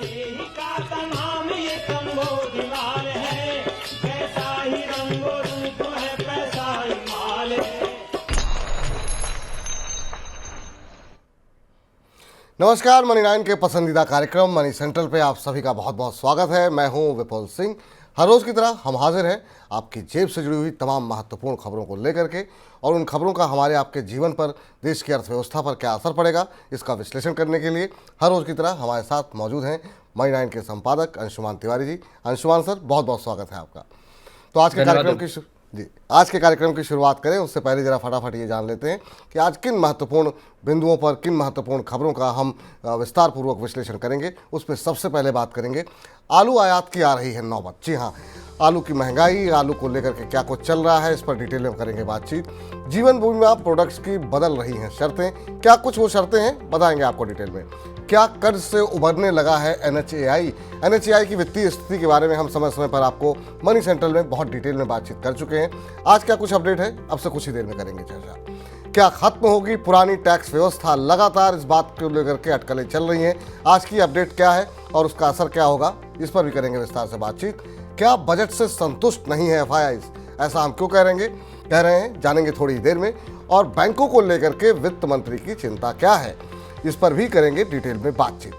मसीह का तमाम ये संबोधिमाल है, जैसा ही रंगो रूप है पैसा ही माल है। नमस्कार, मनी 9 के पसंदीदा कार्यक्रम मनी सेंट्रल पे आप सभी का बहुत बहुत स्वागत है। मैं हूं विपुल सिंह। हर रोज़ की तरह हम हाजिर हैं आपकी जेब से जुड़ी हुई तमाम महत्वपूर्ण खबरों को लेकर के, और उन खबरों का हमारे आपके जीवन पर, देश की अर्थव्यवस्था पर क्या असर पड़ेगा, इसका विश्लेषण करने के लिए हर रोज़ की तरह हमारे साथ मौजूद हैं मनी 9 के संपादक अंशुमान तिवारी जी। अंशुमान सर, बहुत बहुत स्वागत है आपका। तो आज के कार्यक्रम की शुरुआत करें उससे पहले जरा फटाफट ये जान लेते हैं कि आज किन महत्वपूर्ण बिंदुओं पर, किन महत्वपूर्ण खबरों का हम विस्तार पूर्वक विश्लेषण करेंगे। उस पर सबसे पहले बात करेंगे आलू आयात की आ रही है नौबत। जी हाँ, आलू की महंगाई, आलू को लेकर के क्या कुछ चल रहा है, इस पर डिटेल में करेंगे बातचीत। जीवन बीमा प्रोडक्ट्स की बदल रही हैं शर्तें, क्या कुछ वो शर्तें हैं बताएंगे आपको डिटेल में। क्या कर्ज से उभरने लगा है एनएचएआई की वित्तीय स्थिति के बारे में हम समय समय पर आपको मनी सेंट्रल में बहुत डिटेल में बातचीत कर चुके हैं। आज क्या कुछ अपडेट है, अब से कुछ ही देर में करेंगे चर्चा। क्या खत्म होगी पुरानी टैक्स व्यवस्था, लगातार इस बात को लेकर के अटकलें चल रही हैं। आज की अपडेट क्या है और उसका असर क्या होगा, इस पर भी करेंगे विस्तार से बातचीत। क्या बजट से संतुष्ट नहीं है एफआईआईज, ऐसा हम क्यों कह रहे हैं जानेंगे थोड़ी देर में। और बैंकों को लेकर के वित्त मंत्री की चिंता क्या है, इस पर भी करेंगे डिटेल में बातचीत।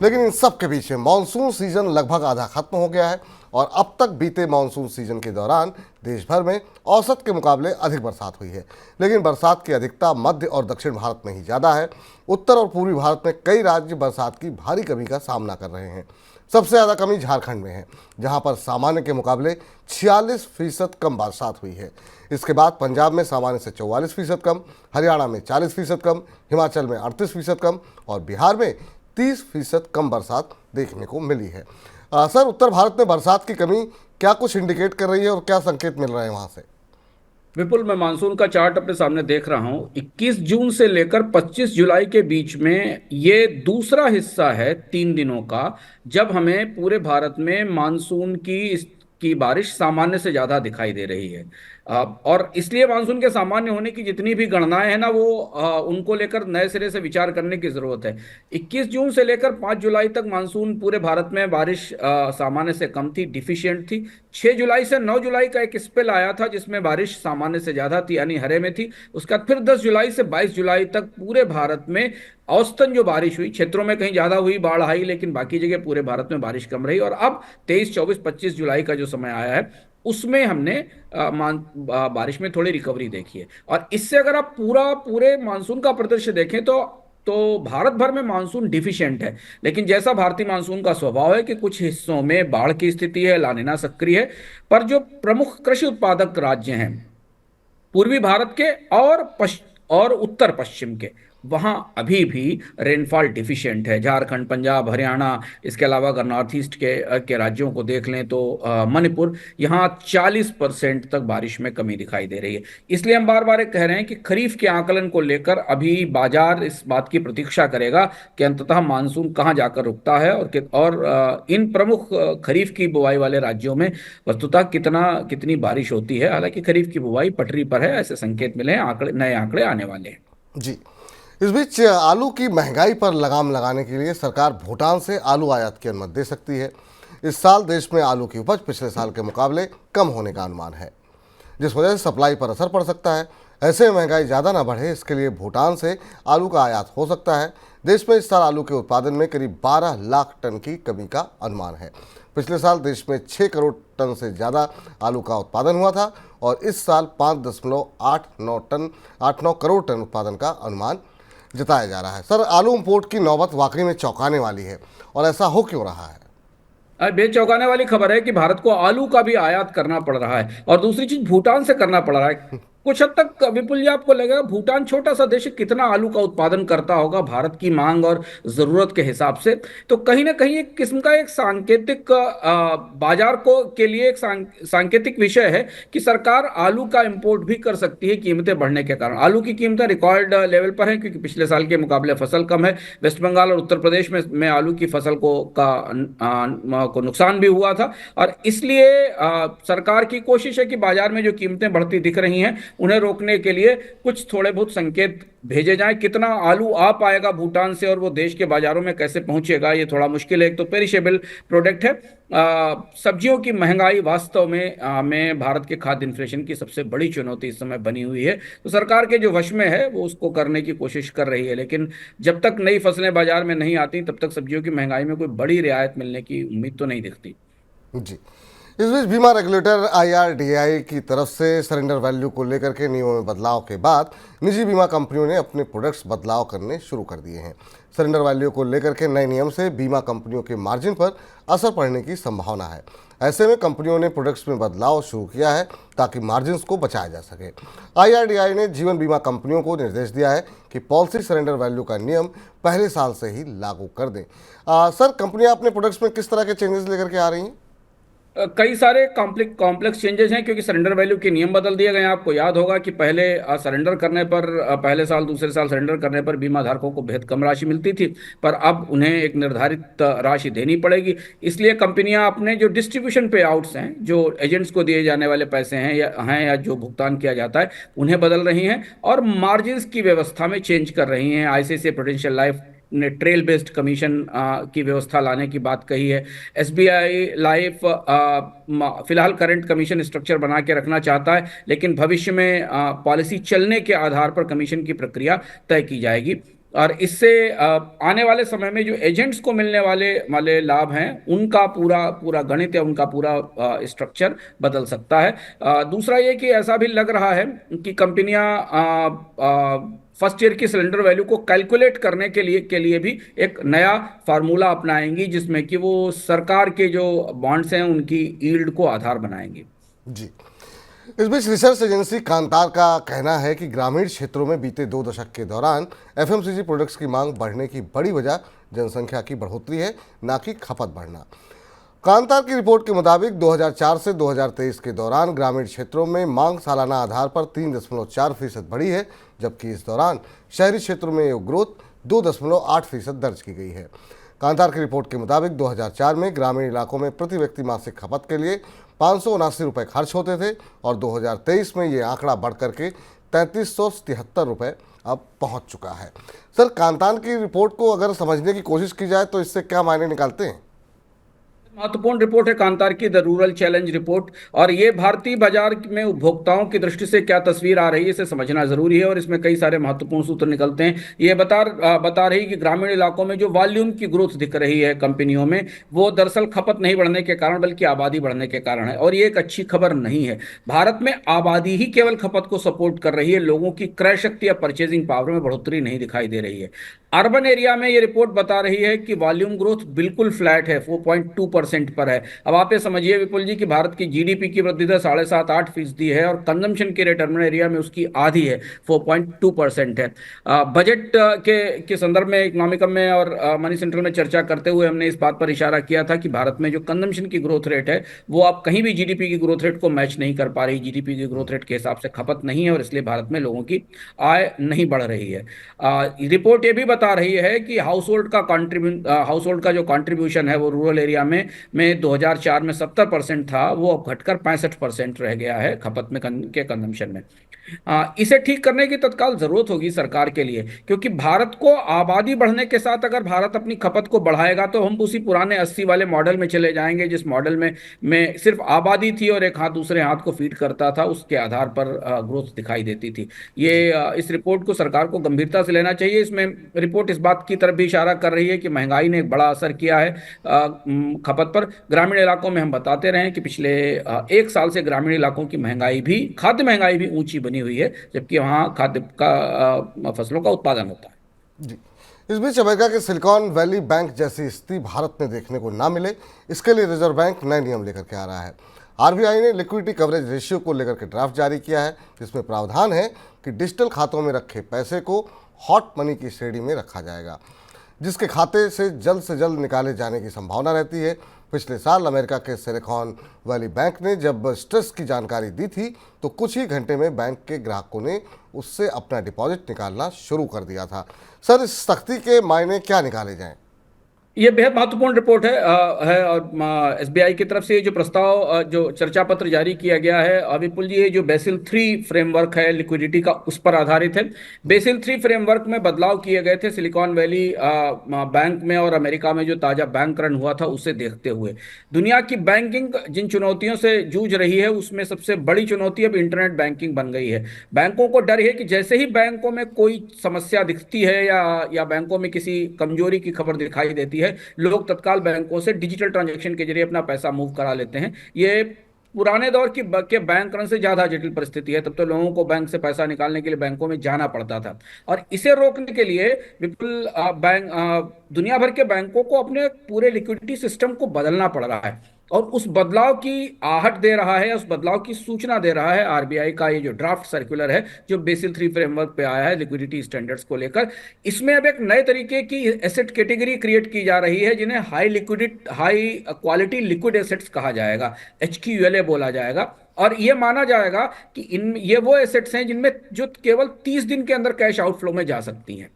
लेकिन इन सब के पीछे मानसून सीजन लगभग आधा खत्म हो गया है, और अब तक बीते मानसून सीजन के दौरान देश भर में औसत के मुकाबले अधिक बरसात हुई है। लेकिन बरसात की अधिकता मध्य और दक्षिण भारत में ही ज़्यादा है। उत्तर और पूर्वी भारत में कई राज्य बरसात की भारी कमी का सामना कर रहे हैं। सबसे ज़्यादा कमी झारखंड में है, जहां पर सामान्य के मुकाबले 46% कम बरसात हुई है। इसके बाद पंजाब में सामान्य से 44% कम, हरियाणा में 40% कम, हिमाचल में 38% कम और बिहार में 30% कम बरसात देखने को मिली है। सर, उत्तर भारत में बरसात की कमी क्या कुछ इंडिकेट कर रही है और क्या संकेत मिल रहे हैं वहाँ से? विपुल, मैं मानसून का चार्ट अपने सामने देख रहा हूं। 21 जून से लेकर 25 जुलाई के बीच में ये दूसरा हिस्सा है 3 दिनों का, जब हमें पूरे भारत में मानसून की बारिश सामान्य से ज़्यादा दिखाई दे रही है। और इसलिए मानसून के सामान्य होने की जितनी भी गणनाएं हैं ना, वो उनको लेकर नए सिरे से विचार करने की ज़रूरत है। 21 जून से लेकर 5 जुलाई तक मानसून पूरे भारत में बारिश सामान्य से कम थी, डिफिशिएंट थी। 6 जुलाई से 9 जुलाई का एक स्पेल आया था जिसमें बारिश सामान्य से ज़्यादा थी, यानी हरे में थी। उसका फिर 10 जुलाई से 22 जुलाई तक पूरे भारत में औसतन जो बारिश हुई, क्षेत्रों में कहीं ज़्यादा हुई, बाढ़ आई, लेकिन बाकी जगह पूरे भारत में बारिश कम रही। और अब 23, 24, 25 जुलाई का जो समय आया है, उसमें हमने बारिश में थोड़ी रिकवरी देखी है। और इससे अगर आप पूरे मानसून का परिदृश्य देखें तो भारत भर में मानसून डिफिशिएंट है। लेकिन जैसा भारतीय मानसून का स्वभाव है कि कुछ हिस्सों में बाढ़ की स्थिति है, लानिना सक्रिय है, पर जो प्रमुख कृषि उत्पादक राज्य हैं पूर्वी भारत के और उत्तर पश्चिम के, वहाँ अभी भी रेनफॉल डिफिशिएंट है। झारखंड, पंजाब, हरियाणा, इसके अलावा अगर नॉर्थ ईस्ट के राज्यों को देख लें तो मणिपुर, यहाँ 40% तक बारिश में कमी दिखाई दे रही है। इसलिए हम बार बार कह रहे हैं कि खरीफ के आकलन को लेकर अभी बाजार इस बात की प्रतीक्षा करेगा कि अंततः मानसून कहाँ जाकर रुकता है, और इन प्रमुख खरीफ की बुवाई वाले राज्यों में वस्तुतः कितनी बारिश होती है। हालांकि खरीफ की बुवाई पटरी पर है, ऐसे संकेत मिले हैं, नए आंकड़े आने वाले हैं। जी, इस बीच आलू की महंगाई पर लगाम लगाने के लिए सरकार भूटान से आलू आयात की अनुमति दे सकती है। इस साल देश में आलू की उपज पिछले साल के मुकाबले कम होने का अनुमान है, जिस वजह से सप्लाई पर असर पड़ सकता है। ऐसे में महंगाई ज़्यादा ना बढ़े, इसके लिए भूटान से आलू का आयात हो सकता है। देश में इस साल आलू के उत्पादन में करीब 12 लाख टन की कमी का अनुमान है। पिछले साल देश में 6 करोड़ टन से ज़्यादा आलू का उत्पादन हुआ था, और इस साल 5.89 करोड़ टन उत्पादन का अनुमान जताया जा रहा है। सर, आलू इंपोर्ट की नौबत वाकई में चौंकाने वाली है, और ऐसा हो क्यों रहा है? बेचौंकाने वाली खबर है कि भारत को आलू का भी आयात करना पड़ रहा है, और दूसरी चीज भूटान से करना पड़ रहा है। कुछ हद तक विपुल जी आपको लगेगा भूटान छोटा सा देश है, कितना आलू का उत्पादन करता होगा भारत की मांग और जरूरत के हिसाब से। तो कहीं ना कहीं एक किस्म का एक सांकेतिक बाजार को के लिए एक सांकेतिक विषय है कि सरकार आलू का इंपोर्ट भी कर सकती है कीमतें बढ़ने के कारण। आलू की कीमतें रिकॉर्ड लेवल पर है क्योंकि पिछले साल के मुकाबले फसल कम है। वेस्ट बंगाल और उत्तर प्रदेश में आलू की फसल को नुकसान भी हुआ था, और इसलिए सरकार की कोशिश है कि बाजार में जो कीमतें बढ़ती दिख रही हैं उन्हें रोकने के लिए कुछ थोड़े बहुत संकेत भेजे जाएं। कितना आलू आ पाएगा भूटान से और वो देश के बाजारों में कैसे पहुंचेगा, ये थोड़ा मुश्किल है। एक तो पेरिशेबल प्रोडक्ट है। सब्जियों की महंगाई वास्तव में भारत के खाद्य इन्फ्लेशन की सबसे बड़ी चुनौती इस समय बनी हुई है। तो सरकार के जो वश में है वो उसको करने की कोशिश कर रही है, लेकिन जब तक नई फसलें बाजार में नहीं आती तब तक सब्जियों की महंगाई में कोई बड़ी रियायत मिलने की उम्मीद तो नहीं दिखती। जी, इस बीच बीमा रेगुलेटर IRDAI की तरफ से सरेंडर वैल्यू को लेकर के नियमों में बदलाव के बाद निजी बीमा कंपनियों ने अपने प्रोडक्ट्स बदलाव करने शुरू कर दिए हैं। सरेंडर वैल्यू को लेकर के नए नियम से बीमा कंपनियों के मार्जिन पर असर पड़ने की संभावना है। ऐसे में कंपनियों ने प्रोडक्ट्स में बदलाव शुरू किया है ताकि मार्जिन्स को बचाया जा सके। IRDAI ने जीवन बीमा कंपनियों को निर्देश दिया है कि पॉलिसी सरेंडर वैल्यू का नियम पहले साल से ही लागू कर दें। सर, कंपनियां अपने प्रोडक्ट्स में किस तरह के चेंजेस लेकर के आ रही हैं? कई सारे कॉम्प्लेक्स चेंजेस हैं, क्योंकि सरेंडर वैल्यू के नियम बदल दिए गए हैं। आपको याद होगा कि पहले सरेंडर करने पर पहले साल दूसरे साल सरेंडर करने पर बीमा धारकों को बेहद कम राशि मिलती थी, पर अब उन्हें एक निर्धारित राशि देनी पड़ेगी। इसलिए कंपनियां अपने जो डिस्ट्रीब्यूशन पे आउट्स हैं, जो एजेंट्स को दिए जाने वाले पैसे हैं या जो भुगतान किया जाता है, उन्हें बदल रही हैं और मार्जिन्स की व्यवस्था में चेंज कर रही हैं। ICICI प्रूडेंशियल लाइफ ने ट्रेल बेस्ड कमीशन की व्यवस्था लाने की बात कही है। SBI लाइफ फिलहाल करंट कमीशन स्ट्रक्चर बना के रखना चाहता है, लेकिन भविष्य में पॉलिसी चलने के आधार पर कमीशन की प्रक्रिया तय की जाएगी और इससे आने वाले समय में जो एजेंट्स को मिलने वाले लाभ हैं उनका पूरा गणित या उनका पूरा स्ट्रक्चर बदल सकता है। दूसरा ये कि ऐसा भी लग रहा है कि कंपनियां फर्स्ट ईयर की सिलेंडर वैल्यू को कैलकुलेट करने के लिए भी एक नया फार्मूला अपनाएंगी, जिसमें कि वो सरकार के जो बॉन्ड्स हैं उनकी यील्ड को आधार बनाएंगी। जी, इस बीच रिसर्च एजेंसी कांतार का कहना है कि ग्रामीण क्षेत्रों में बीते 2 दशक के दौरान FMCG प्रोडक्ट्स की मांग बढ़ने की बड़ी वजह जनसंख्या की बढ़ोतरी है, ना कि खपत बढ़ना। कांतार की रिपोर्ट के मुताबिक 2004 से 2023 के दौरान ग्रामीण क्षेत्रों में मांग सालाना आधार पर 3.4% बढ़ी है, जबकि इस दौरान शहरी क्षेत्रों में ये ग्रोथ 2.8% दर्ज की गई है। कांतार की रिपोर्ट के मुताबिक 2004 में ग्रामीण इलाकों में प्रति व्यक्ति मासिक खपत के लिए 579 रुपये खर्च होते थे और 2023 में ये आंकड़ा बढ़ करके 3373 रुपये अब पहुंच चुका है। सर, कांतार की रिपोर्ट को अगर समझने की कोशिश की जाए तो इससे क्या मायने निकालते हैं? महत्वपूर्ण रिपोर्ट है कांतार की, द रूरल चैलेंज रिपोर्ट, और ये भारतीय बाजार में उपभोक्ताओं की दृष्टि से क्या तस्वीर आ रही है इसे समझना जरूरी है। और इसमें कई सारे महत्वपूर्ण सूत्र निकलते हैं। ये बता रही कि ग्रामीण इलाकों में जो वॉल्यूम की ग्रोथ दिख रही है कंपनियों में, वो दरअसल खपत नहीं बढ़ने के कारण बल्कि आबादी बढ़ने के कारण है, और ये एक अच्छी खबर नहीं है। भारत में आबादी ही केवल खपत को सपोर्ट कर रही है, लोगों की क्रय शक्ति या परचेजिंग पावर में बढ़ोतरी नहीं दिखाई दे रही है। अर्बन एरिया में ये रिपोर्ट बता रही है कि वॉल्यूम ग्रोथ बिल्कुल फ्लैट है, 4.2% पर है। अब आप ये समझिए विपुल जी कि भारत की GDP की वृद्धि दर 7.5-8% है और कंजम्पशन की रेट अर्बन एरिया में उसकी आधी है, 4.2% है। बजट के संदर्भ में इकोनॉमिकम में और मनी सेंट्रल में चर्चा करते हुए हमने इस बात पर इशारा किया था कि भारत में जो कंजम्पशन की ग्रोथ रेट है वो आप कहीं भी GDP की ग्रोथ रेट को मैच नहीं कर पा रही। GDP की ग्रोथ रेट के हिसाब से खपत नहीं है और इसलिए भारत में लोगों की आय नहीं बढ़ रही है। रिपोर्ट ये भी बता रही है कि हाउस होल्ड का जो कंट्रीब्यूशन है वो रूरल एरिया में 2004 में 70% था, वो अब घटकर 65% रह गया है खपत में के कंजम्पशन में। इसे ठीक करने की तत्काल जरूरत होगी सरकार के लिए, क्योंकि भारत को आबादी बढ़ने के साथ अगर भारत अपनी खपत को बढ़ाएगा तो हम उसी पुराने 80 वाले मॉडल में चले जाएंगे, जिस मॉडल में सिर्फ आबादी थी और एक हाथ दूसरे हाथ को फीड करता था, उसके आधार पर ग्रोथ दिखाई देती थी। इस रिपोर्ट को सरकार को गंभीरता से लेना चाहिए। इसमें रिपोर्ट इस बात की तरफ भी इशारा कर रही है कि महंगाई ने एक बड़ा असर किया है खपत पर। ग्रामीण इलाकों में हम बताते रहे कि पिछले 1 साल से ग्रामीण इलाकों की खाद्य महंगाई भी ऊंची बनी हुई है, जबकि वहां फसलों का उत्पादन होता है। जी, इस बीच अमेरिका के सिलिकॉन वैली बैंक जैसी स्थिति भारत में देखने को ना मिले, इसके लिए रिजर्व बैंक नए नियम लेकर के आ रहा है। RBI ने लिक्विडिटी कवरेज रेशियो को लेकर के ड्राफ्ट जारी किया है, जिसमें प्रावधान है कि डिजिटल खातों में रखे पैसे को हॉट मनी की श्रेणी में रखा जाएगा, जिसके खाते से जल्द निकाले जाने की संभावना रहती है। पिछले साल अमेरिका के सिलिकॉन वैली बैंक ने जब स्ट्रेस की जानकारी दी थी तो कुछ ही घंटे में बैंक के ग्राहकों ने उससे अपना डिपॉजिट निकालना शुरू कर दिया था। सर, इस सख्ती के मायने क्या निकाले जाएं? ये बेहद महत्वपूर्ण रिपोर्ट है और एसबीआई की तरफ से ये जो प्रस्ताव जो चर्चा पत्र जारी किया गया है, विपुल जी, ये जो बेसिल 3 फ्रेमवर्क है लिक्विडिटी का, उस पर आधारित है। बेसिल 3 फ्रेमवर्क में बदलाव किए गए थे सिलिकॉन वैली बैंक में और अमेरिका में जो ताजा बैंक रन हुआ था उसे देखते हुए। दुनिया की बैंकिंग जिन चुनौतियों से जूझ रही है उसमें सबसे बड़ी चुनौती अब इंटरनेट बैंकिंग बन गई है। बैंकों को डर है कि जैसे ही बैंकों में कोई समस्या दिखती है या बैंकों में किसी कमजोरी की खबर दिखाई देती है, लोग तत्काल बैंकों से डिजिटल ट्रांजैक्शन के जरिए अपना पैसा मूव करा लेते हैं। ये पुराने दौर के बैंक रन से ज्यादा जटिल परिस्थिति है। तब तो लोगों को बैंक से पैसा निकालने के लिए बैंकों में जाना पड़ता था, और इसे रोकने के लिए विपुल दुनिया भर के बैंकों को अपने पूरे लिक्विडिटी सिस्टम को बदलना पड़ रहा है। और उस बदलाव की आहट दे रहा है, उस बदलाव की सूचना दे रहा है आरबीआई का ये जो ड्राफ्ट सर्कुलर है जो बेसिल 3 फ्रेमवर्क पे आया है लिक्विडिटी स्टैंडर्ड्स को लेकर। इसमें अब एक नए तरीके की एसेट कैटेगरी क्रिएट की जा रही है जिन्हें हाई क्वालिटी लिक्विड एसेट्स कहा जाएगा, एचक्यूएलए बोला जाएगा। और ये माना जाएगा कि ये वो एसेट्स हैं जिनमें जो केवल 30 दिन के अंदर कैश आउटफ्लो में जा सकती हैं,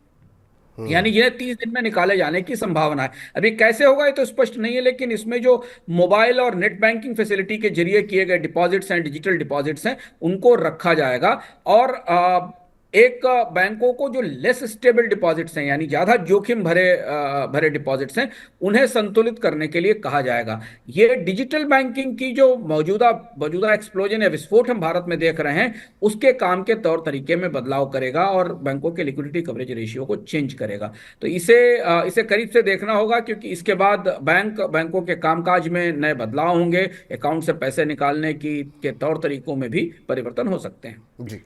यानी ये 30 दिन में निकाले जाने की संभावना है। अभी कैसे होगा ये तो स्पष्ट नहीं है, लेकिन इसमें जो मोबाइल और नेट बैंकिंग फैसिलिटी के जरिए किए गए डिपॉजिट्स हैं, डिजिटल डिपॉजिट्स हैं, उनको रखा जाएगा। और एक बैंकों को जो लेस स्टेबल डिपॉजिट्स हैं, यानी ज्यादा जोखिम भरे डिपॉजिट्स हैं, उन्हें संतुलित करने के लिए कहा जाएगा। ये डिजिटल बैंकिंग की जो मौजूदा एक्सप्लोजन या विस्फोट हम भारत में देख रहे हैं, उसके काम के तौर तरीके में बदलाव करेगा और बैंकों के लिक्विडिटी कवरेज रेशियो को चेंज करेगा। तो इसे करीब से देखना होगा, क्योंकि इसके बाद बैंकों के कामकाज में नए बदलाव होंगे। अकाउंट से पैसे निकालने के तौर तरीकों में भी परिवर्तन हो सकते हैं। जी,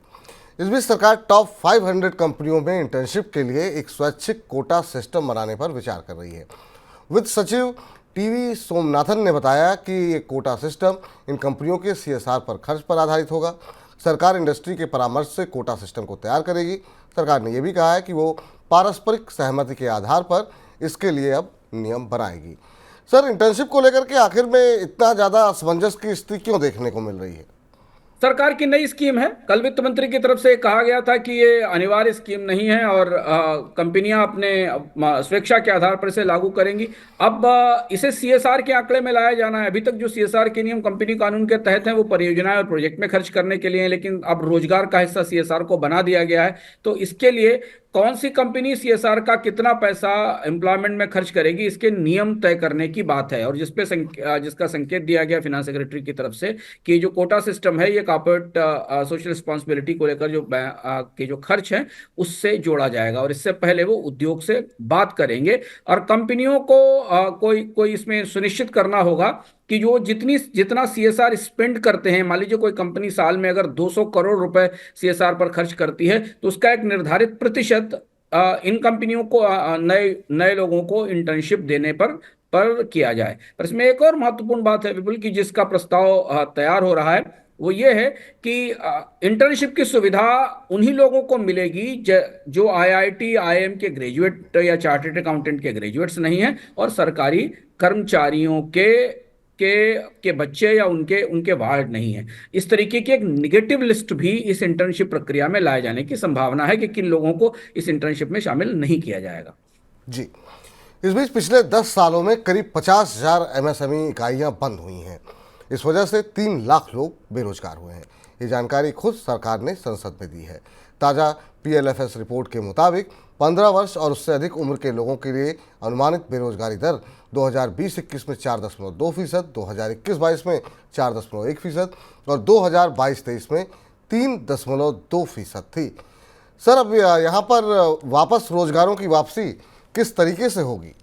इस बीच सरकार टॉप 500 कंपनियों में इंटर्नशिप के लिए एक स्वैच्छिक कोटा सिस्टम बनाने पर विचार कर रही है। वित्त सचिव टीवी सोमनाथन ने बताया कि ये कोटा सिस्टम इन कंपनियों के सीएसआर पर खर्च पर आधारित होगा। सरकार इंडस्ट्री के परामर्श से कोटा सिस्टम को तैयार करेगी। सरकार ने यह भी कहा है कि वो पारस्परिक सहमति के आधार पर इसके लिए अब नियम बनाएगी। सर, इंटर्नशिप को लेकर के आखिर में इतना ज़्यादा असमंजस की स्थिति क्यों देखने को मिल रही है? सरकार की नई स्कीम है। कल वित्त मंत्री की तरफ से कहा गया था कि ये अनिवार्य स्कीम नहीं है और कंपनियां अपने स्वेच्छा के आधार पर इसे लागू करेंगी। अब इसे सीएसआर के आंकड़े में लाया जाना है। अभी तक जो सीएसआर के नियम कंपनी कानून के तहत हैं वो परियोजनाएं और प्रोजेक्ट में खर्च करने के लिए हैं, लेकिन अब रोजगार का हिस्सा सीएसआर को बना दिया गया है। तो इसके लिए कौन सी कंपनी सीएसआर का कितना पैसा एम्प्लॉयमेंट में खर्च करेगी, इसके नियम तय करने की बात है। और जिसका संकेत दिया गया फिनांस सेक्रेटरी की तरफ से कि जो कोटा सिस्टम है ये कॉर्पोरेट सोशल रिस्पॉन्सिबिलिटी को लेकर जो खर्च है उससे जोड़ा जाएगा, और इससे पहले वो उद्योग से बात करेंगे। और कंपनियों को कोई इसमें सुनिश्चित करना होगा कि जो जितना सीएसआर स्पेंड करते हैं, मान लीजिए कोई कंपनी साल में अगर 200 करोड़ रुपए सीएसआर पर खर्च करती है तो उसका एक निर्धारित प्रतिशत इन कंपनियों को नए लोगों को इंटर्नशिप देने पर किया जाए। पर इसमें एक और महत्वपूर्ण बात है विपुल, की जिसका प्रस्ताव तैयार हो रहा है वो ये है कि इंटर्नशिप की सुविधा उन्हीं लोगों को मिलेगी जो आईआईटी आईएम के ग्रेजुएट या चार्टर्ड अकाउंटेंट के ग्रेजुएट्स नहीं हैं, और सरकारी कर्मचारियों के बच्चे या उनके वार्ड नहीं है। इस तरीके की एक निगेटिव लिस्ट भी इस इंटर्नशिप प्रक्रिया में लाए जाने की संभावना है कि किन लोगों को इस इंटर्नशिप में शामिल नहीं किया जाएगा। जी, इस बीच पिछले 10 सालों में करीब 50,000 एमएसएमई इकाइयां बंद हुई हैं। इस वजह से 3 लाख लोग बेरोजगार हुए हैं। ये जानकारी खुद सरकार ने संसद में दी है। ताज़ा पीएलएफएस रिपोर्ट के मुताबिक 15 वर्ष और उससे अधिक उम्र के लोगों के लिए अनुमानित बेरोजगारी दर 2020-21 में 4.2%, 2021-22 में 4.1% और 2022-23 में 3.2% थी। सर, अब यहाँ पर वापस रोजगारों की वापसी किस तरीके से होगी?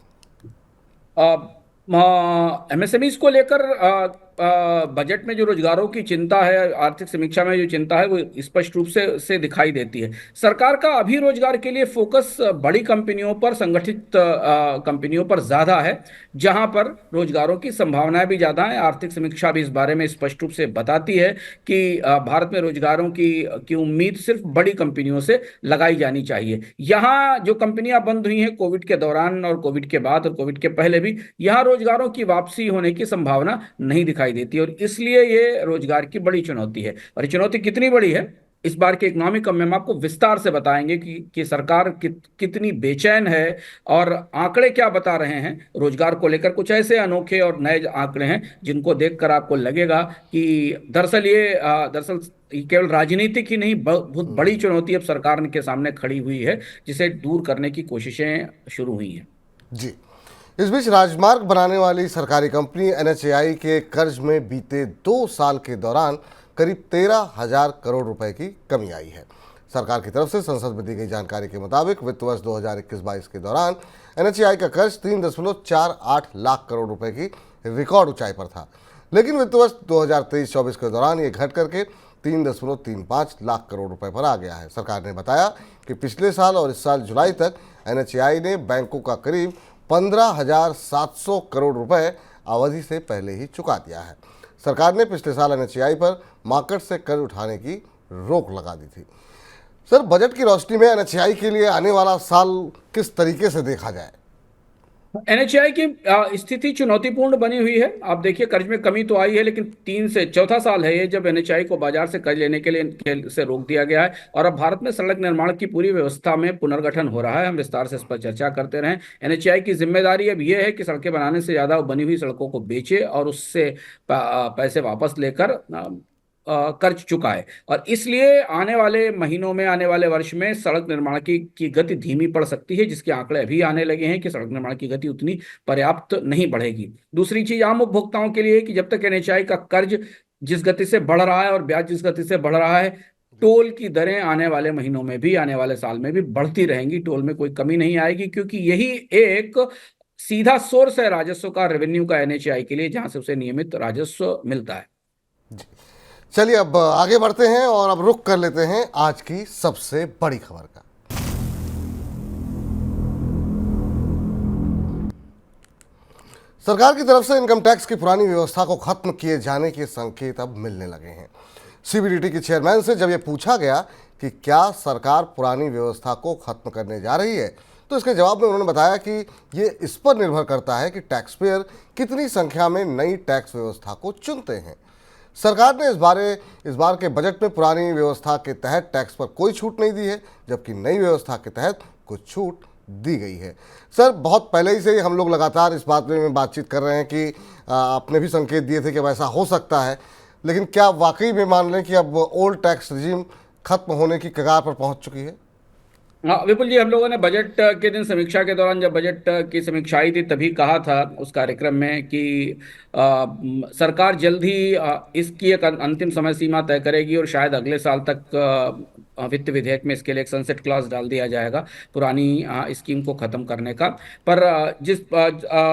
एमएसएमईज को लेकर बजट में जो रोजगारों की चिंता है, आर्थिक समीक्षा में जो चिंता है, वो स्पष्ट रूप से दिखाई देती है। सरकार का अभी रोजगार के लिए फोकस बड़ी कंपनियों पर, संगठित कंपनियों पर ज्यादा है, जहां पर रोजगारों की संभावनाएं भी ज्यादा हैं। आर्थिक समीक्षा भी इस बारे में स्पष्ट रूप से बताती है कि भारत में रोजगारों की उम्मीद सिर्फ बड़ी कंपनियों से लगाई जानी चाहिए। यहाँ जो कंपनियां बंद हुई हैं कोविड के दौरान और कोविड के बाद और कोविड के पहले भी, यहाँ रोजगारों की वापसी होने की संभावना नहीं दिखाई देती, और इसलिए ये रोजगार की बड़ी चुनौती है। और ये चुनौती कितनी बड़ी है इस बार के इकोनॉमिक कम में हम आपको विस्तार से बताएंगे कि सरकार कितनी बेचैन है और आंकड़े क्या बता रहे हैं रोजगार को लेकर। कुछ ऐसे अनोखे और नए आंकड़े हैं जिनको देखकर आपको लगेगा कि दरअसल ये केवल राजनीतिक ही नहीं, बहुत बड़ी चुनौती अब सरकार के सामने खड़ी हुई है, जिसे दूर करने की कोशिशें शुरू हुई हैं। जी, इस बीच राजमार्ग बनाने वाली सरकारी कंपनी एनएचएआई के कर्ज में बीते 2 साल के दौरान करीब 13,000 करोड़ रुपए की कमी आई है। सरकार की तरफ से संसद में दी गई जानकारी के मुताबिक वित्त वर्ष 2021-22 के दौरान एनएचएआई का कर्ज 3.48 लाख करोड़ रुपए की रिकॉर्ड ऊंचाई पर था, लेकिन वित्त वर्ष 2023-24 के दौरान ये घट करके 3.35 लाख करोड़ रुपए पर आ गया है। सरकार ने बताया कि पिछले साल और इस साल जुलाई तक एनएचएआई ने बैंकों का करीब 15,700 करोड़ रुपए अवधि से पहले ही चुका दिया है। सरकार ने पिछले साल एनएचएआई पर मार्केट से कर्ज उठाने की रोक लगा दी थी। सर, बजट की रोशनी में एनएचएआई के लिए आने वाला साल किस तरीके से देखा जाए? एनएचएआई की स्थिति चुनौतीपूर्ण बनी हुई है। आप देखिए, कर्ज में कमी तो आई है, लेकिन 3 से 4था साल है ये जब एनएचएआई को बाजार से कर्ज लेने के लिए से रोक दिया गया है और अब भारत में सड़क निर्माण की पूरी व्यवस्था में पुनर्गठन हो रहा है। हम विस्तार से इस पर चर्चा करते रहें। एनएचएआई की जिम्मेदारी अब यह है कि सड़कें बनाने से ज्यादा बनी हुई सड़कों को बेचे और उससे पैसे वापस लेकर कर्ज चुकाए, और इसलिए आने वाले महीनों में, आने वाले वर्ष में सड़क निर्माण की गति धीमी पड़ सकती है, जिसके आंकड़े अभी आने लगे हैं कि सड़क निर्माण की गति उतनी पर्याप्त नहीं बढ़ेगी। दूसरी चीज आम उपभोक्ताओं के लिए कि जब तक एनएचएआई का कर्ज जिस गति से बढ़ रहा है और ब्याज जिस गति से बढ़ रहा है, टोल की दरें आने वाले महीनों में भी, आने वाले साल में भी बढ़ती रहेंगी। टोल में कोई कमी नहीं आएगी, क्योंकि यही एक सीधा सोर्स है राजस्व का, रेवेन्यू का एनएचएआई के लिए, जहां से उसे नियमित राजस्व मिलता है। चलिए अब आगे बढ़ते हैं और अब रुख कर लेते हैं आज की सबसे बड़ी खबर का। सरकार की तरफ से इनकम टैक्स की पुरानी व्यवस्था को खत्म किए जाने के संकेत अब मिलने लगे हैं। सीबीडीटी के चेयरमैन से जब यह पूछा गया कि क्या सरकार पुरानी व्यवस्था को खत्म करने जा रही है, तो इसके जवाब में उन्होंने बताया कि ये इस पर निर्भर करता है कि टैक्सपेयर कितनी संख्या में नई टैक्स व्यवस्था को चुनते हैं। सरकार ने इस बार के बजट में पुरानी व्यवस्था के तहत टैक्स पर कोई छूट नहीं दी है, जबकि नई व्यवस्था के तहत कुछ छूट दी गई है। सर, बहुत पहले ही से ही हम लोग लगातार इस बात में बातचीत कर रहे हैं कि आपने भी संकेत दिए थे कि अब ऐसा हो सकता है, लेकिन क्या वाकई में मान लें कि अब ओल्ड टैक्स रिजीम खत्म होने की कगार पर पहुंच चुकी है? हाँ विपुल जी, हम लोगों ने बजट के दिन समीक्षा के दौरान, जब बजट की समीक्षा आई थी, तभी कहा था उस कार्यक्रम में कि सरकार जल्द ही इसकी एक अंतिम समय सीमा तय करेगी और शायद अगले साल तक वित्त विधेयक में इसके लिए एक सनसेट क्लॉज डाल दिया जाएगा पुरानी स्कीम को खत्म करने का। पर जिस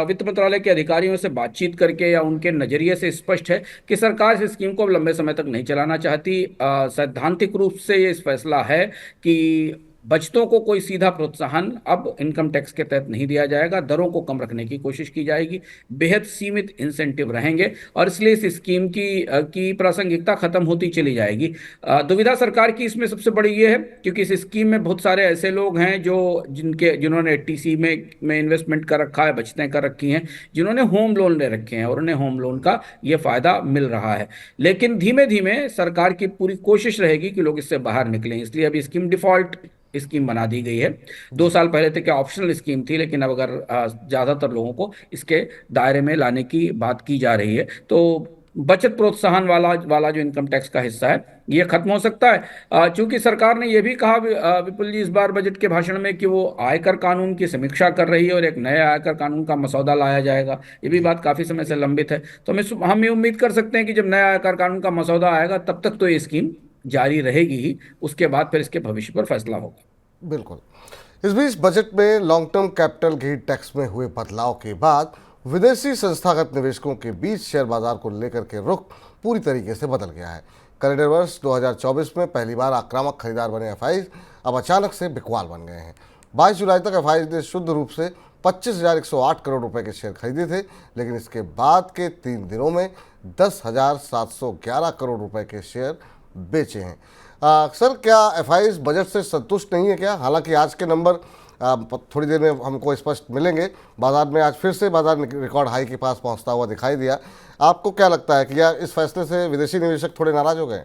वित्त मंत्रालय के अधिकारियों से बातचीत करके या उनके नजरिए से स्पष्ट है कि सरकार इस स्कीम को लंबे समय तक नहीं चलाना चाहती। सैद्धांतिक रूप से ये फैसला है कि बचतों को कोई सीधा प्रोत्साहन अब इनकम टैक्स के तहत नहीं दिया जाएगा, दरों को कम रखने की कोशिश की जाएगी, बेहद सीमित इंसेंटिव रहेंगे और इसलिए इस स्कीम की प्रासंगिकता खत्म होती चली जाएगी। दुविधा सरकार की इसमें सबसे बड़ी ये है क्योंकि इस स्कीम में बहुत सारे ऐसे लोग हैं जिन्होंने टीसी में इन्वेस्टमेंट कर रखा है, बचतें कर रखी हैं, जिन्होंने होम लोन ले रखे हैं और उन्हें होम लोन का ये फायदा मिल रहा है। लेकिन धीमे धीमे सरकार की पूरी कोशिश रहेगी कि लोग इससे बाहर निकलें, इसलिए अभी स्कीम डिफॉल्ट स्कीम बना दी गई है। 2 साल पहले तक क्या ऑप्शनल स्कीम थी, लेकिन अब अगर ज़्यादातर लोगों को इसके दायरे में लाने की बात की जा रही है तो बचत प्रोत्साहन वाला जो इनकम टैक्स का हिस्सा है ये खत्म हो सकता है। चूंकि सरकार ने यह भी कहा विपुल जी इस बार बजट के भाषण में कि वो आयकर कानून की समीक्षा कर रही है और एक नए आयकर कानून का मसौदा लाया जाएगा। ये भी बात काफ़ी समय से लंबित है, तो हम ये उम्मीद कर सकते हैं कि जब नया आयकर कानून का मसौदा आएगा तब तक तो ये स्कीम जारी रहेगी ही, उसके बाद फिर इसके भविष्य पर फैसला होगा। बिल्कुल। इस बीच बजट में long term capital gain tax में हुए बदलाव के बाद विदेशी संस्थागत निवेशकों के बीच शेयर बाजार को लेकर के रुख पूरी तरीके से बदल गया है। कैलेंडर वर्ष 2024 में पहली बार आक्रामक खरीदार बने एफआईज अब अचानक से बिकवाल बन गए हैं। 22 जुलाई तक एफआईज ने शुद्ध रूप से 25,108 करोड़ रुपए के शेयर खरीदे थे, लेकिन इसके बाद के 3 दिनों में 10,711 करोड़ रुपए के शेयर बेचे हैं। सर, क्या एफआईज बजट से संतुष्ट नहीं है क्या? हालांकि आज के नंबर थोड़ी देर में हमको स्पष्ट मिलेंगे। बाजार में आज फिर से बाजार रिकॉर्ड हाई के पास पहुंचता हुआ दिखाई दिया। आपको क्या लगता है कि या इस फैसले से विदेशी निवेशक थोड़े नाराज हो गए?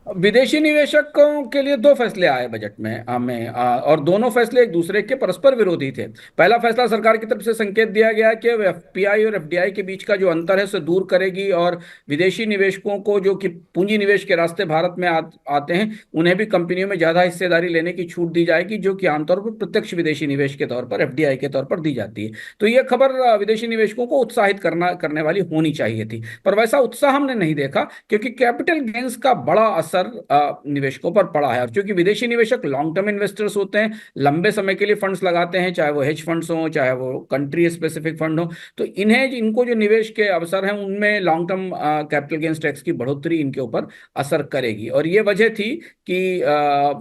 विदेशी निवेशकों के लिए दो फैसले आए बजट में और दोनों फैसले एक दूसरे के परस्पर विरोधी थे। पहला फैसला सरकार की तरफ से संकेत दिया गया कि एफपीआई और एफडीआई के बीच का जो अंतर है उसे दूर करेगी और विदेशी निवेशकों को जो कि पूंजी निवेश के रास्ते भारत में आते हैं उन्हें भी कंपनियों में ज्यादा हिस्सेदारी लेने की छूट दी जाएगी, जो कि आमतौर पर प्रत्यक्ष विदेशी निवेश के तौर पर एफडीआई के तौर पर दी जाती है। तो यह खबर विदेशी निवेशकों को उत्साहित करने वाली होनी चाहिए थी, पर वैसा उत्साह हमने नहीं देखा क्योंकि कैपिटल गेन्स का बड़ा असर निवेशकों पर पड़ा है। और क्योंकि विदेशी निवेशक लॉन्ग टर्म इन्वेस्टर्स होते हैं, लंबे समय के लिए फंड्स लगाते हैं, चाहे वो हेज फंड्स हो चाहे वो कंट्री स्पेसिफिक फंड हो, तो इनको जो निवेश के अवसर हैं उनमें long term capital gains tax की बढ़ोतरी इनके ऊपर असर करेगी। और ये वजह थी कि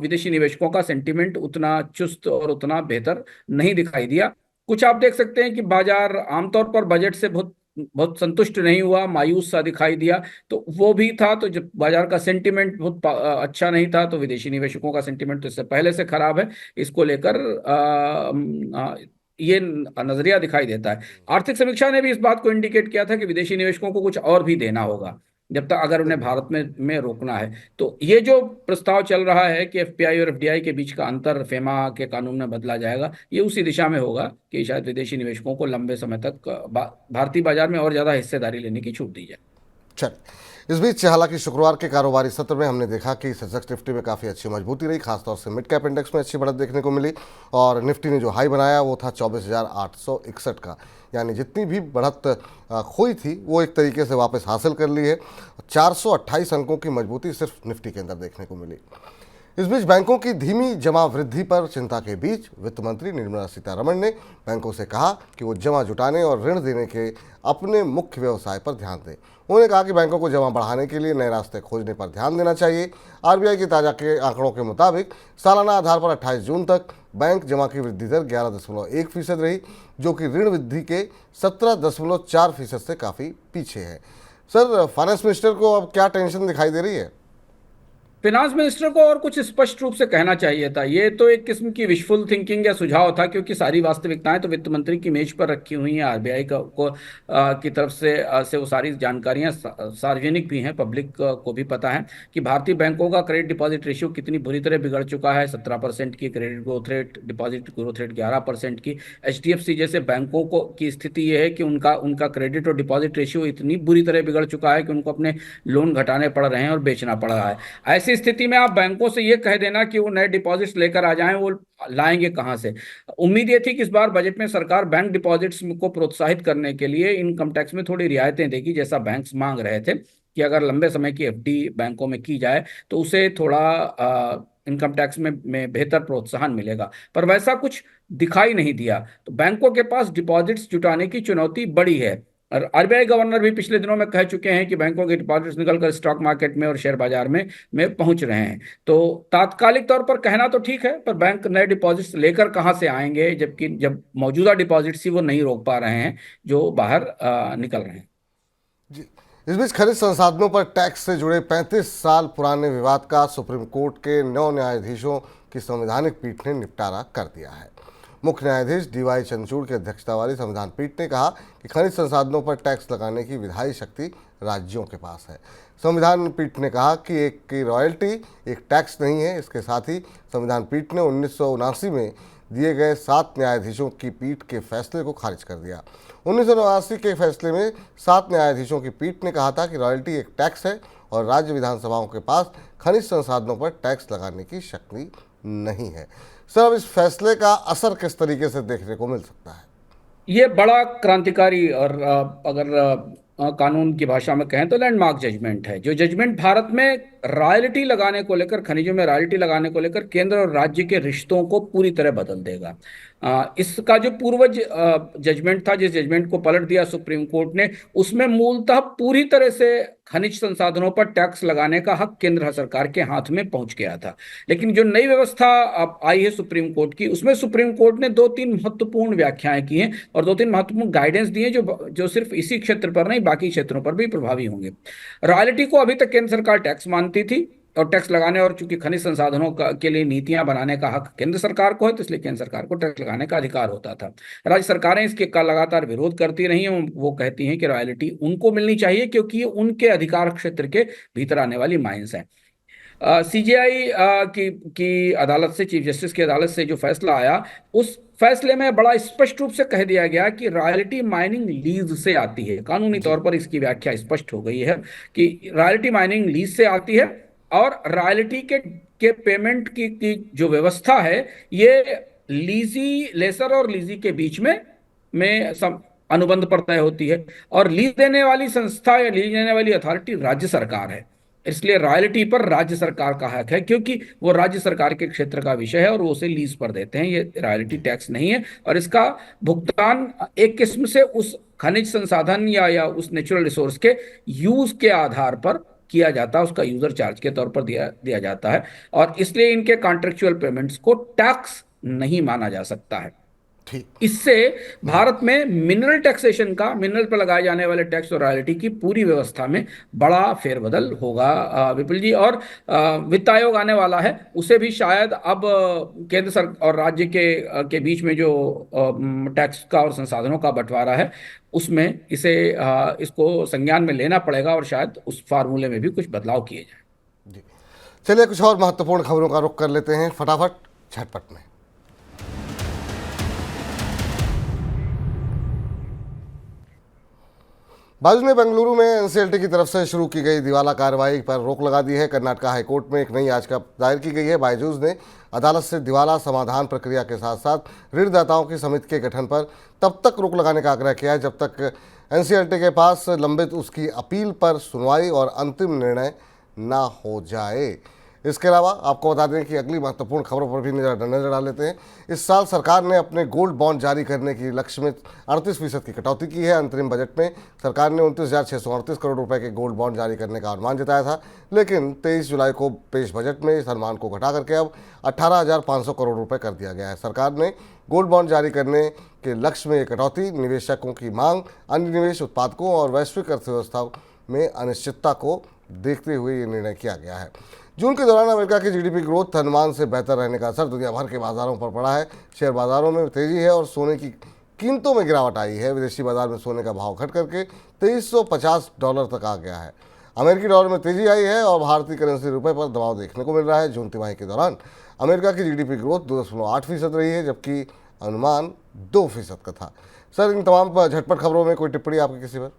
विदेशी निवेशकों का सेंटिमेंट उतना चुस्त और उतना बेहतर नहीं दिखाई दिया। कुछ आप देख सकते हैं कि बाजार आमतौर पर बजट से बहुत बहुत संतुष्ट नहीं हुआ, मायूस सा दिखाई दिया। तो वो भी था, तो जब बाजार का सेंटिमेंट बहुत अच्छा नहीं था तो विदेशी निवेशकों का सेंटिमेंट तो इससे पहले से खराब है। इसको लेकर ये नजरिया दिखाई देता है। आर्थिक समीक्षा ने भी इस बात को इंडिकेट किया था कि विदेशी निवेशकों को कुछ और भी देना होगा जब तक अगर उन्हें भारत में रोकना है। तो ये जो प्रस्ताव चल रहा है कि एफपीआई और एफडीआई के बीच का अंतर फेमा के कानून में बदला जाएगा, ये उसी दिशा में होगा कि शायद विदेशी निवेशकों को लंबे समय तक भारतीय बाजार में और ज्यादा हिस्सेदारी लेने की छूट दी जाए। चल, इस बीच हालांकि शुक्रवार के कारोबारी सत्र में हमने देखा कि सेंसेक्स निफ्टी में काफ़ी अच्छी मजबूती रही, खासतौर से मिड कैप इंडेक्स में अच्छी बढ़त देखने को मिली और निफ्टी ने जो हाई बनाया वो था 24,861 का, यानी जितनी भी बढ़त खोई थी वो एक तरीके से वापस हासिल कर ली है। 428 अंकों की मजबूती सिर्फ निफ्टी के अंदर देखने को मिली। इस बीच बैंकों की धीमी जमा वृद्धि पर चिंता के बीच वित्त मंत्री निर्मला सीतारमण ने बैंकों से कहा कि वो जमा जुटाने और ऋण देने के अपने मुख्य व्यवसाय पर ध्यान दें। उन्होंने कहा कि बैंकों को जमा बढ़ाने के लिए नए रास्ते खोजने पर ध्यान देना चाहिए। आरबीआई के ताज़ा के आंकड़ों के मुताबिक सालाना आधार पर 28 जून तक बैंक जमा की वृद्धि दर 11.1% रही, जो कि ऋण वृद्धि के 17.4% से काफ़ी पीछे है। सर, फाइनेंस मिनिस्टर को अब क्या टेंशन दिखाई दे रही है? फिनांस मिनिस्टर को और कुछ स्पष्ट रूप से कहना चाहिए था। ये तो एक किस्म की विशफुल थिंकिंग या सुझाव था, क्योंकि सारी वास्तविकताएं तो वित्त मंत्री की मेज पर रखी हुई हैं। आरबीआई की तरफ से वो सारी जानकारियां सार्वजनिक भी हैं, पब्लिक को भी पता है कि भारतीय बैंकों का क्रेडिट डिपॉजिट रेशियो कितनी बुरी तरह बिगड़ चुका है। 17% की credit growth rate, deposit growth rate 11% की। एचडीएफसी जैसे बैंकों की स्थिति यह है कि उनका क्रेडिट और डिपॉजिट रेशियो इतनी बुरी तरह बिगड़ चुका है कि उनको अपने लोन घटाने पड़ रहे हैं और बेचना पड़ रहा है। ऐसी स्थिति में आप बैंकों से ये कह देना कि वो नए डिपॉजिट्स लेकर आ जाएं, वो लाएंगे कहां से? उम्मीद ये थी कि इस बार बजट में सरकार बैंक डिपॉजिट्स को प्रोत्साहित करने के लिए इनकम टैक्स में थोड़ी रियायतें देगी, जैसा बैंक्स मांग रहे थे कि अगर लंबे समय की एफडी बैंकों में की जाए तो उसे थोड़ा इनकम टैक्स में बेहतर प्रोत्साहन मिलेगा। पर वैसा कुछ दिखाई नहीं दिया। तो बैंकों के पास डिपॉजिट्स जुटाने की चुनौती बड़ी है। और आरबीआई गवर्नर भी पिछले दिनों में कह चुके हैं कि बैंकों के डिपॉजिट्स निकलकर स्टॉक मार्केट में और शेयर बाजार में पहुंच रहे हैं। तो तात्कालिक तौर पर कहना तो ठीक है, पर बैंक नए डिपॉजिट्स लेकर कहां से आएंगे, जबकि जब मौजूदा डिपॉजिट्स ही वो नहीं रोक पा रहे हैं जो बाहर निकल रहे हैं। जी, इस बीच खनिज संसाधनों पर टैक्स से जुड़े 35 साल पुराने विवाद का सुप्रीम कोर्ट के 9 न्यायाधीशों की संवैधानिक पीठ ने निपटारा कर दिया है। मुख्य न्यायाधीश डीवाई चंद्रचूड़ की अध्यक्षता वाली संविधान पीठ ने कहा कि खनिज संसाधनों पर टैक्स लगाने की विधायी शक्ति राज्यों के पास है। संविधान पीठ ने कहा कि एक की रॉयल्टी एक टैक्स नहीं है। इसके साथ ही संविधान पीठ ने 1979 में दिए गए 7 न्यायाधीशों की पीठ के फैसले को खारिज कर दिया। 1989 के फैसले में 7 न्यायाधीशों की पीठ ने कहा था कि रॉयल्टी एक टैक्स है और राज्य विधानसभाओं के पास खनिज संसाधनों पर टैक्स लगाने की शक्ति नहीं है। सर, अब इस फैसले का असर किस तरीके से देखने को मिल सकता है? ये बड़ा क्रांतिकारी और अगर कानून की भाषा में कहें तो लैंडमार्क जजमेंट है। जो जजमेंट भारत में रॉयल्टी लगाने को लेकर, खनिजों में रॉयल्टी लगाने को लेकर केंद्र और राज्य के रिश्तों को पूरी तरह बदल देगा। इसका जो पूर्वज जजमेंट था, जिस जजमेंट को पलट दिया सुप्रीम कोर्ट ने, उसमें मूलतः पूरी तरह से खनिज संसाधनों पर टैक्स लगाने का हक केंद्र सरकार के हाथ में पहुंच गया था। लेकिन जो नई व्यवस्था अब आई है सुप्रीम कोर्ट की, उसमें सुप्रीम कोर्ट ने 2-3 महत्वपूर्ण व्याख्याएं की हैं और 2-3 महत्वपूर्ण गाइडेंस दिए जो सिर्फ इसी क्षेत्र पर नहीं, बाकी क्षेत्रों पर भी प्रभावी होंगे। रॉयल्टी को अभी तक केंद्र सरकार टैक्स मानती थी और टैक्स लगाने, और चूंकि खनिज संसाधनों के लिए नीतियां बनाने का हक केंद्र सरकार को है, तो इसलिए केंद्र सरकार को टैक्स लगाने का अधिकार होता था। राज्य सरकारें इसके का लगातार विरोध करती रही हैं। वो कहती हैं कि रॉयल्टी उनको मिलनी चाहिए क्योंकि ये उनके अधिकार क्षेत्र के भीतर आने वाली माइंस हैं। सीजेआई की अदालत से, चीफ जस्टिस की अदालत से जो फैसला आया, उस फैसले में बड़ा स्पष्ट रूप से कह दिया गया कि रॉयल्टी माइनिंग लीज से आती है। कानूनी जी। तौर पर इसकी व्याख्या स्पष्ट हो गई है कि रॉयल्टी माइनिंग लीज से आती है, और रॉयल्टी के पेमेंट की जो व्यवस्था है, ये लीजी लेसर और लीजी के बीच में अनुबंध पर तय होती है, और लीज देने वाली संस्था या लीज देने वाली अथॉरिटी राज्य सरकार है। इसलिए रॉयल्टी पर राज्य सरकार का हक है, क्योंकि वो राज्य सरकार के क्षेत्र का विषय है और वो उसे लीज पर देते हैं। ये रॉयल्टी टैक्स नहीं है, और इसका भुगतान एक किस्म से उस खनिज संसाधन या उस नेचुरल रिसोर्स के यूज के आधार पर किया जाता है, उसका यूजर चार्ज के तौर पर दिया दिया जाता है, और इसलिए इनके कॉन्ट्रेक्चुअल पेमेंट्स को टैक्स नहीं माना जा सकता है। ठीक। इससे भारत में मिनरल टैक्सेशन का, मिनरल पर लगाए जाने वाले टैक्स और रॉयल्टी की पूरी व्यवस्था में बड़ा फेरबदल होगा विपुल जी। और वित्त आयोग आने वाला है, उसे भी शायद अब केंद्र सरकार और राज्य के बीच में जो टैक्स का और संसाधनों का बंटवारा है, उसमें इसको संज्ञान में लेना पड़ेगा, और शायद उस फार्मूले में भी कुछ बदलाव किए जाए। जी, चलिए कुछ और महत्वपूर्ण खबरों का रुख कर लेते हैं फटाफट झटपट में। बाजू ने बेंगलुरु में एनसीएलटी की तरफ से शुरू की गई दिवाला कार्रवाई पर रोक लगा दी है। कर्नाटका हाईकोर्ट में एक नई याचिका दायर की गई है। बायजूस ने अदालत से दिवाला समाधान प्रक्रिया के साथ साथ ऋणदाताओं की समिति के गठन पर तब तक रोक लगाने का आग्रह किया है जब तक एनसीएलटी के पास लंबित उसकी अपील पर सुनवाई और अंतिम निर्णय ना हो जाए। इसके अलावा आपको बता दें कि अगली महत्वपूर्ण खबरों पर भी नजर डाल लेते हैं। इस साल सरकार ने अपने गोल्ड बॉन्ड जारी करने की लक्ष्य में 38% की कटौती की है। अंतरिम बजट में सरकार ने 29,638 करोड़ रुपए के गोल्ड बॉन्ड जारी करने का अनुमान जताया था, लेकिन 23 जुलाई को पेश बजट में इस अनुमान को घटा करके अब 18,500 करोड़ रुपए कर दिया गया है। सरकार ने गोल्ड बॉन्ड जारी करने के लक्ष्य में ये कटौती निवेशकों की मांग, अन्य निवेश उत्पादकों और वैश्विक अर्थव्यवस्था में अनिश्चितता को देखते हुए ये निर्णय किया गया है। जून के दौरान अमेरिका की जीडीपी ग्रोथ अनुमान से बेहतर रहने का असर दुनिया भर के बाजारों पर पड़ा है। शेयर बाजारों में तेजी है और सोने की कीमतों में गिरावट आई है। विदेशी बाजार में सोने का भाव घट करके $2350 तक आ गया है। अमेरिकी डॉलर में तेजी आई है और भारतीय करेंसी रुपए पर दबाव देखने को मिल रहा है। जून तिमाही के दौरान अमेरिका की जीडीपी ग्रोथ 2.8% रही है, जबकि अनुमान 2% का था। सर, इन तमाम झटपट खबरों में कोई टिप्पणी आपकी किसी पर?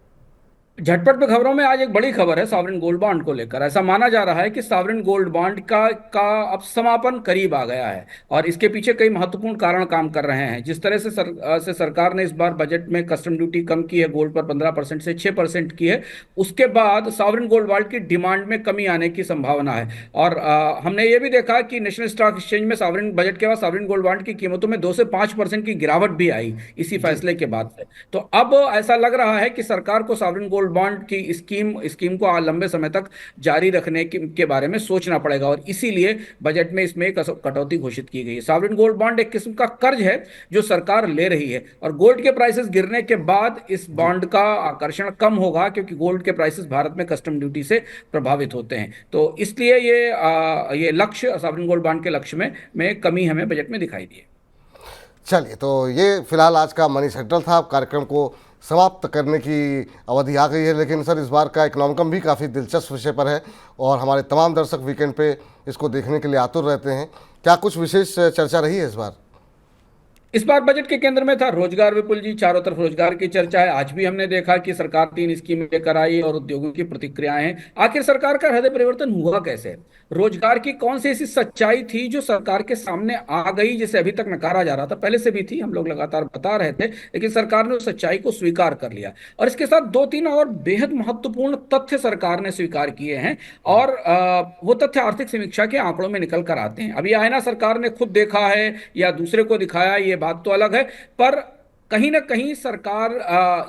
झटपट पे खबरों में आज एक बड़ी खबर है सॉवरेन गोल्ड बॉन्ड को लेकर। ऐसा माना जा रहा है कि सॉवरेन गोल्ड बॉन्ड का अब समापन करीब आ गया है, और इसके पीछे कई महत्वपूर्ण कारण काम कर रहे हैं। जिस तरह से सरकार ने इस बार बजट में कस्टम ड्यूटी कम की है, गोल्ड पर 15% से 6% की है, उसके बाद सॉवरेन गोल्ड बॉन्ड की डिमांड में कमी आने की संभावना है। और हमने ये भी देखा कि नेशनल स्टॉक एक्सचेंज में सॉवरेन बजट के बाद सॉवरेन गोल्ड बॉन्ड की कीमतों में 2 से 5% की गिरावट भी आई इसी फैसले के बाद से। तो अब ऐसा लग रहा है कि सरकार को सॉवरेन गोल्ड बॉन्ड की स्कीम को लंबे समय तक जारी रखने के बारे में सोचना पड़ेगा, और इसीलिए बजट में इसमें कटौती घोषित की गई है। सॉवरेन गोल्ड बॉन्ड एक किस्म का कर्ज है जो सरकार ले रही है, और गोल्ड के प्राइसेस गिरने के बाद इस बॉन्ड का आकर्षण कम होगा, क्योंकि गोल्ड के प्राइसेस भारत में कस्टम ड्यूटी से प्रभावित होते हैं। तो इसलिए ये लक्ष्य, सॉवरेन गोल्ड बॉन्ड के लक्ष्य में कमी हमें बजट में दिखाई दी है। चलिए, तो ये फिलहाल आज का मनी सेंट्रल था। कार्यक्रम को समाप्त करने की अवधि आ गई है, लेकिन सर इस बार का इकोनॉमिकम भी काफ़ी दिलचस्प विषय पर है और हमारे तमाम दर्शक वीकेंड पे इसको देखने के लिए आतुर रहते हैं। क्या कुछ विशेष चर्चा रही है इस बार? इस बार बजट के केंद्र में था रोजगार विपुल जी। चारों तरफ रोजगार की चर्चा है। आज भी हमने देखा कि सरकार 3 स्कीम लेकर आई और उद्योगों की प्रतिक्रियाएं हैं। आखिर सरकार का हृदय परिवर्तन हुआ कैसे? रोजगार की कौन सी ऐसी सच्चाई थी जो सरकार के सामने आ गई, जिसे अभी तक नकारा जा रहा था? पहले से भी थी, हम लोग लगातार बता रहे थे, लेकिन सरकार ने उस सच्चाई को स्वीकार कर लिया। और इसके साथ 2-3 और बेहद महत्वपूर्ण तथ्य सरकार ने स्वीकार किए हैं, और वो तथ्य आर्थिक समीक्षा के आंकड़ों में निकल कर आते हैं। अभी आईना सरकार ने खुद देखा है या दूसरे को दिखाया, ये बात तो अलग है, पर कहीं ना कहीं सरकार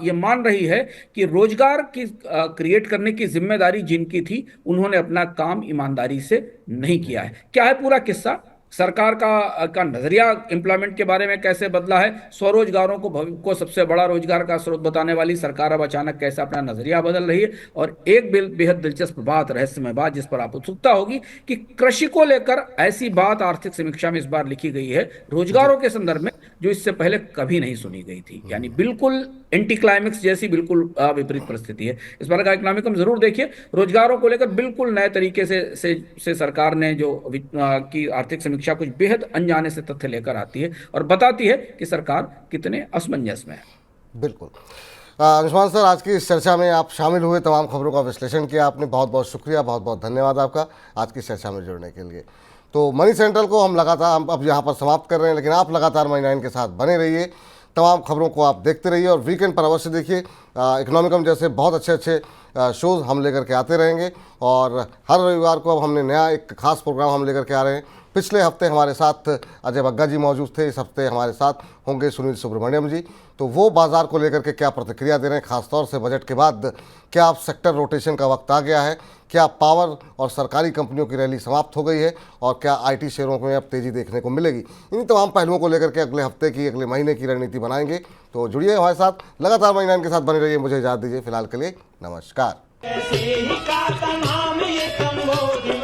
ये मान रही है कि रोजगार की क्रिएट करने की जिम्मेदारी जिनकी थी, उन्होंने अपना काम ईमानदारी से नहीं किया है। क्या है पूरा किस्सा? सरकार का नजरिया एम्प्लॉयमेंट के बारे में कैसे बदला है, स्वरोजगारों को को सबसे बड़ा रोजगार का स्रोत बताने वाली सरकार अब अचानक कैसे अपना नजरिया बदल रही है। और एक बेहद दिलचस्प बात, रहस्यमय बात जिस पर आप उत्सुकता होगी कि कृषि को लेकर ऐसी बात आर्थिक समीक्षा में इस बार लिखी गई है रोजगारों के संदर्भ में जो इससे पहले कभी नहीं सुनी गई थी। यानी बिल्कुल एंटी क्लाइमेक्स जैसी बिल्कुल विपरीत परिस्थिति है। इस बार का इकोनॉमिकम जरूर देखिए, रोजगारों को लेकर बिल्कुल नए तरीके से सरकार ने जो की आर्थिक समीक्षा कुछ बेहद अनजाने से तथ्य लेकर आती है और बताती है कि सरकार कितने असमंजस में है। बिल्कुल। अंशुमान सर, आज की इस चर्चा में आप शामिल हुए, तमाम खबरों का विश्लेषण किया आपने, बहुत बहुत शुक्रिया, बहुत बहुत धन्यवाद आपका आज की चर्चा में जुड़ने के लिए। तो मनी सेंट्रल को हम अब यहाँ पर समाप्त कर रहे हैं, लेकिन आप लगातार मनी 9 के साथ बने रहिए, तमाम खबरों को आप देखते रहिए और वीकेंड पर अवश्य देखिए। इकोनॉमिकम जैसे बहुत अच्छे शोज़ हम लेकर के आते रहेंगे और हर रविवार को अब हमने नया एक खास प्रोग्राम हम लेकर के आ रहे हैं। पिछले हफ्ते हमारे साथ अजय बग्गा जी मौजूद थे, इस हफ्ते हमारे साथ होंगे सुनील सुब्रमण्यम जी। तो वो बाज़ार को लेकर के क्या प्रतिक्रिया दे रहे हैं, खासतौर से बजट के बाद क्या अब सेक्टर रोटेशन का वक्त आ गया है, क्या पावर और सरकारी कंपनियों की रैली समाप्त हो गई है और क्या आईटी शेयरों में अब तेज़ी देखने को मिलेगी, इन तमाम पहलुओं को लेकर के अगले हफ्ते की, अगले महीने की रणनीति बनाएंगे। तो जुड़िए हमारे साथ, लगातार मनी 9 के साथ बने रहिए। मुझे इजाज़त दीजिए फिलहाल के लिए, नमस्कार। ऐसे ही का तमाम ये संबोधि